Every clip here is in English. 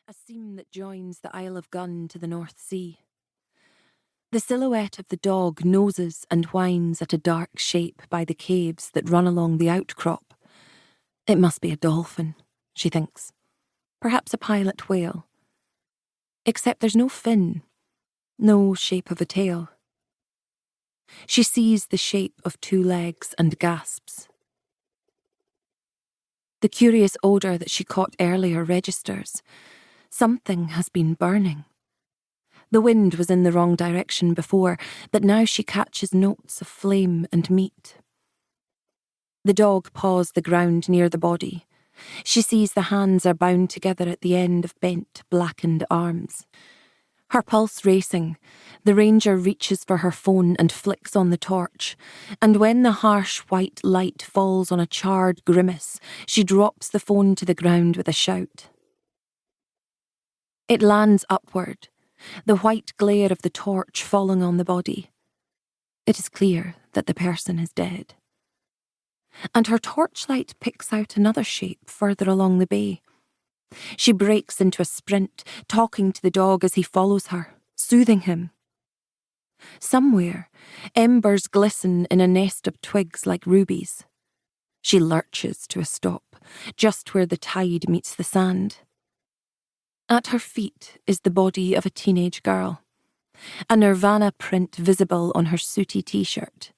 a seam that joins the Isle of Gun to the North Sea. The silhouette of the dog noses and whines at a dark shape by the caves that run along the outcrop. It must be a dolphin, she thinks. Perhaps a pilot whale. Except there's no fin, no shape of a tail. She sees the shape of two legs and gasps. The curious odour that she caught earlier registers. Something has been burning. The wind was in the wrong direction before, but now she catches notes of flame and meat. The dog paws the ground near the body. She sees the hands are bound together at the end of bent, blackened arms. Her pulse racing, the ranger reaches for her phone and flicks on the torch, and when the harsh white light falls on a charred grimace, she drops the phone to the ground with a shout. It lands upward, the white glare of the torch falling on the body. It is clear that the person is dead. And her torchlight picks out another shape further along the bay. She breaks into a sprint, talking to the dog as he follows her, soothing him. Somewhere, embers glisten in a nest of twigs like rubies. She lurches to a stop, just where the tide meets the sand. At her feet is the body of a teenage girl, a Nirvana print visible on her sooty t-shirt,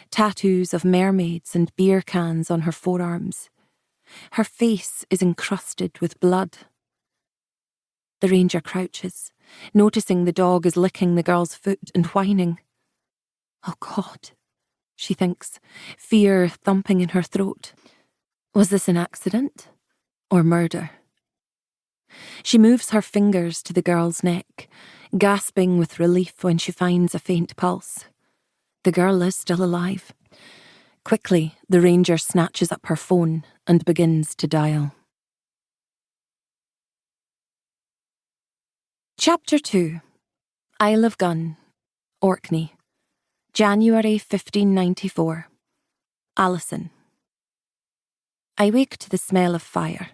tattoos of mermaids and beer cans on her forearms. Her face is encrusted with blood. The ranger crouches, noticing the dog is licking the girl's foot and whining. Oh God, she thinks, fear thumping in her throat. Was this an accident or murder? She moves her fingers to the girl's neck, gasping with relief when she finds a faint pulse. The girl is still alive. Quickly, the ranger snatches up her phone and begins to dial. Chapter 2. Isle of Gun, Orkney, January 1594. Alison. I wake to the smell of fire.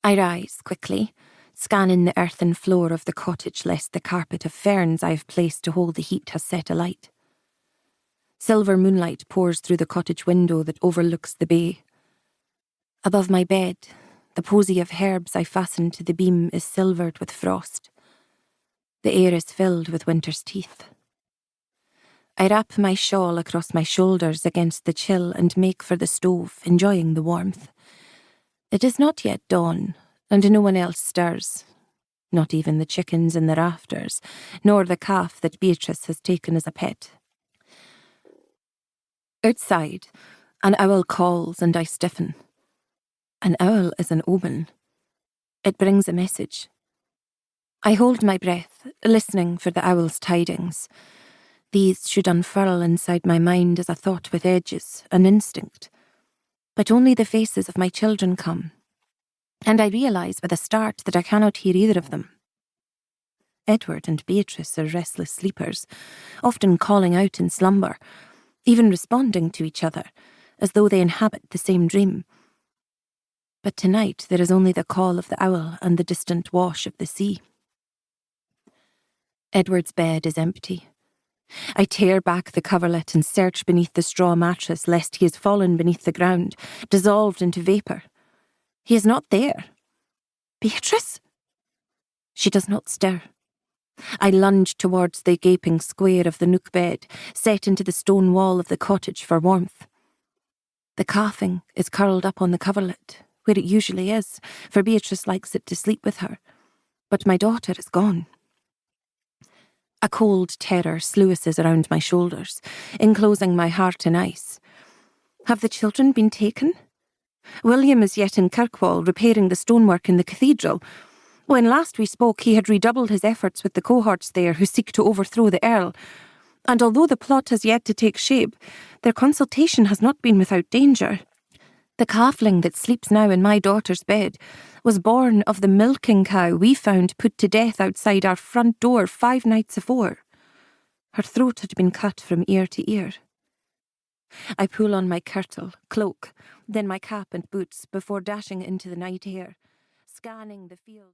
I rise quickly, scanning the earthen floor of the cottage lest the carpet of ferns I have placed to hold the heat has set alight. Silver moonlight pours through the cottage window that overlooks the bay. Above my bed, the posy of herbs I fastened to the beam is silvered with frost. The air is filled with winter's teeth. I wrap my shawl across my shoulders against the chill and make for the stove, enjoying the warmth. It is not yet dawn, and no one else stirs. Not even the chickens in the rafters, nor the calf that Beatrice has taken as a pet. Outside, an owl calls and I stiffen. An owl is an omen. It brings a message. I hold my breath, listening for the owl's tidings. These should unfurl inside my mind as a thought with edges, an instinct. But only the faces of my children come, and I realise with a start that I cannot hear either of them. Edward and Beatrice are restless sleepers, often calling out in slumber, even responding to each other, as though they inhabit the same dream. But tonight there is only the call of the owl and the distant wash of the sea. Edward's bed is empty. I tear back the coverlet and search beneath the straw mattress lest he has fallen beneath the ground, dissolved into vapour. He is not there. Beatrice? She does not stir. I lunge towards the gaping square of the nook bed, set into the stone wall of the cottage for warmth. The coughing is curled up on the coverlet, where it usually is, for Beatrice likes it to sleep with her. But my daughter is gone. A cold terror sluices around my shoulders, enclosing my heart in ice. Have the children been taken? William is yet in Kirkwall repairing the stonework in the cathedral. When last we spoke, he had redoubled his efforts with the cohorts there who seek to overthrow the Earl. And although the plot has yet to take shape, their consultation has not been without danger. The calfling that sleeps now in my daughter's bed was born of the milking cow we found put to death outside our front door 5 nights afore. Her throat had been cut from ear to ear. I pull on my kirtle, cloak, then my cap and boots before dashing into the night air, scanning the field.